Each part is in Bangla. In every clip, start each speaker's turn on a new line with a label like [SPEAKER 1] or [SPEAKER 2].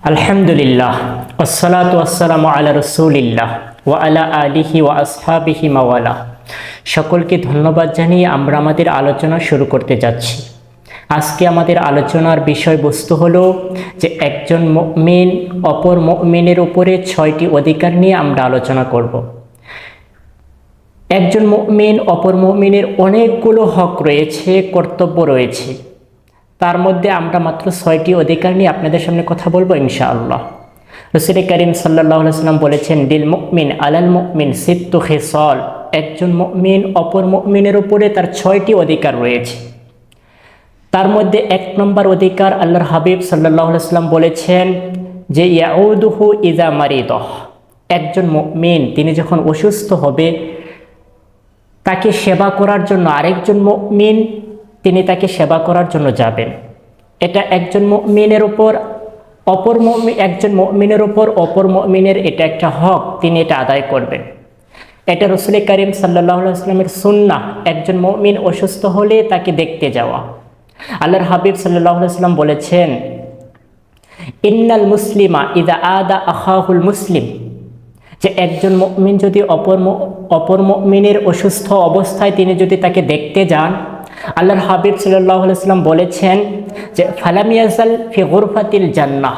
[SPEAKER 1] আলহামদুলিল্লাহ ওয়াসসালাতু ওয়াসসালামু আলা রাসূলিল্লাহ ওয়া আলা আলিহি ওয়া আসহাবিহি মাওয়ালা। সকলকে ধন্যবাদ জানিয়ে আমরা আমাদের আলোচনা শুরু করতে যাচ্ছি। আজকে আমাদের আলোচনার বিষয়বস্তু হলো যে একজন মুমিন অপর মুমিনের উপরে 6টি অধিকার নিয়ে আমরা আলোচনা করব। একজন মুমিন অপর মুমিনের অনেকগুলো হক রয়েছে, কর্তব্য রয়েছে, তার মধ্যে আমরা মাত্র 6টি অধিকার নিয়ে আপনাদের সামনে কথা বলবো ইনশাআল্লাহ। রাসূল কারীম সাল্লাল্লাহু আলাইহি ওয়াসাল্লাম বলেছেন, লিল মুমিন আলাল মুমিন সিত্তু খিসাল। একজন মুমিন অপর মুমিনের উপরে তার 6টি অধিকার রয়েছে। তার মধ্যে 1 নম্বর অধিকার আল্লাহর হাবিব সাল্লাল্লাহু আলাইহি ওয়াসাল্লাম বলেছেন যে ইয়াউদুহু ইযা মারিদাহ। একজন মুমিন তিনি যখন অসুস্থ হবে তাকে সেবা করার জন্য আরেকজন মুমিন তিনি তাকে সেবা করার জন্য যাবেন। এটা একজন মুমিনের উপর অপর মুমিন একজন মুমিনের উপর অপর মুমিনের এটা একটা হক, তিনি এটা আদায় করবেন। এটা রাসূল কারীম সাল্লাল্লাহু আলাইহি ওয়াসাল্লামের সুন্নাহ। একজন মুমিন অসুস্থ হলে তাকে দেখতে যাওয়া। আল্লাহর হাবিব সাল্লাল্লাহু আলাইহি ওয়াসাল্লাম বলেছেন, ইন্নাল মুসলিমা ইযা আদা আখাহুল মুসলিম। যে একজন মুমিন যদি অপর মুমিনের অসুস্থ অবস্থায় তিনি যদি তাকে দেখতে যান, আল্লাহর হাবিব সাল্লাল্লাহু আলাইহি ওয়াসাল্লাম বলেছেন যে ফালাম ইয়াজাল ফি গুরফাতিল জান্নাহ।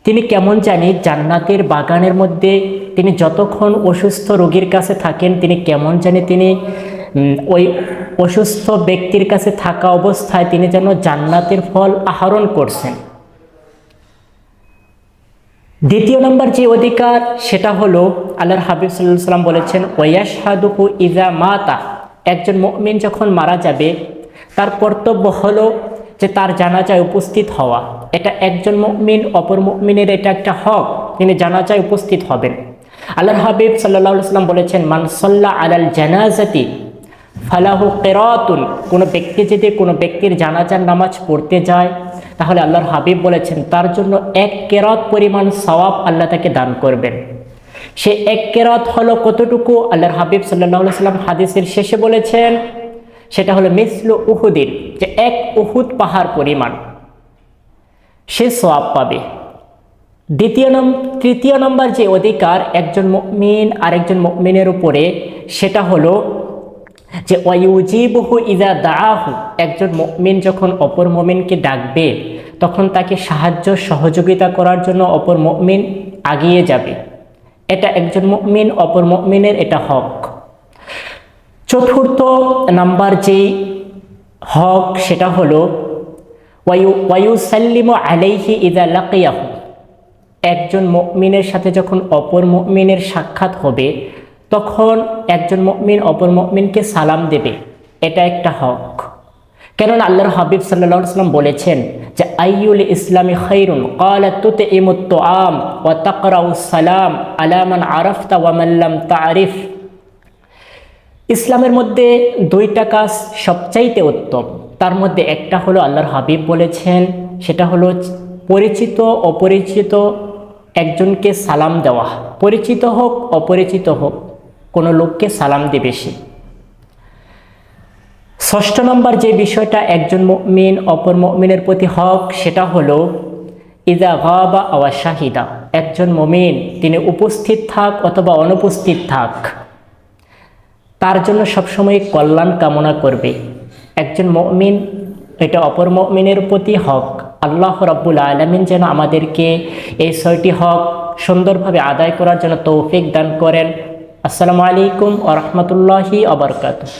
[SPEAKER 1] তিনি কেমন জানি জান্নাতের বাগানের মধ্যে তিনি যতক্ষণ অসুস্থ রোগীর কাছে থাকেন তিনি কেমন জানি তিনি ওই অসুস্থ ব্যক্তির কাছে থাকা অবস্থায় তিনি যেন জান্নাতের ফল আহরণ করছেন। দ্বিতীয় নম্বর যে অধিকার সেটা হলো আল্লাহর হাবিব সাল্লাল্লাহু আলাইহি ওয়াসাল্লাম বলেছেন ওয়ায়াশহাদুহু ইযা মাতা। একজন মুমিন যখন মারা যাবে তার কর্তব্য হলো যে তার জানাজায় উপস্থিত হওয়া। এটা একজন মুমিন অপর মুমিনের এটা একটা হক, তিনি জানাজায় উপস্থিত হবেন। আল্লাহর হাবিব সাল্লাল্লাহু আলাইহি ওয়াসাল্লাম বলেছেন মান সাল্লা আলাল জানাজাতি ফালাহু কিরাতুন। কোনো ব্যক্তি যদি কোনো ব্যক্তির জানাজার নামাজ পড়তে যায় তাহলে আল্লাহর হাবিব বলেছেন তার জন্য 1 কিরাত পরিমাণ সওয়াব আল্লাহ তাকে দান করবেন। সে 1 কিরাত হলো কতটুকু? আল্লাহর হাবিব সাল্লাল্লাহু আলাইহি ওয়াসাল্লাম হাদিসের শেষে বলেছেন সেটা হলো মিসলু উহুদিন, যে 1 উহুদ পাহাড় পরিমাণ সে সওয়াব পাবে। তৃতীয় নম্বর যে অধিকার একজন মুমিন আরেকজন মুমিনের উপরে সেটা হলো যে ওয়ায়ুজিবুহু ইযা দাআহু। একজন মুমিন যখন অপর মুমিনকে ডাকবে তখন তাকে সাহায্য সহযোগিতা করার জন্য অপর মুমিন এগিয়ে যাবে। এটা একজন মুমিন অপর মুমিনের এটা হক। চতুর্থ নাম্বার যে হক সেটা হলো ওয়ায়ুসাল্লিমু আলাইহি ইযা লাকিয়াহু। একজন মুমিনের সাথে যখন অপর মুমিনের সাক্ষাৎ হবে তখন একজন মুমিন অপর মুমিনকে সালাম দেবে, এটা একটা হক। কেননা আল্লাহর হাবিব সাল্লাল্লাহু আলাইহি ওয়াসাল্লাম বলেছেন যে আইয়ুল ইসলামি খায়রুন ক্বালা তুতইমুত তুআম ওয়া তাকরাউস সালাম আলা মান আরাফতা ওয়া মান লাম তারিফ। ইসলামের মধ্যে 2টা কাজ সবচাইতে উত্তম, তার মধ্যে একটা হলো আল্লাহর হাবিব বলেছেন সেটা হলো পরিচিত অপরিচিত একজনকে সালাম দেওয়া। পরিচিত হোক অপরিচিত হোক কোনো লোককে সালাম দিবে সে। 6 নম্বর যে বিষয়টা একজন মুমিন অপর মুমিনের প্রতি হক সেটা হলো ইযা গাবা আও শাহিদা। একজন মুমিন তিনি উপস্থিত থাক অথবা অনুপস্থিত থাক তার জন্য সবসময় কল্যাণ কামনা করবে একজন মুমিন, এটা অপর মুমিনের প্রতি হক। আল্লাহ রাব্বুল আলামিন যেন আমাদেরকে এই 6টি হক সুন্দরভাবে আদায় করার জন্য তৌফিক দান করেন। আসসালামু আলাইকুম ওয়া রাহমাতুল্লাহি ওয়া বারাকাতুহু।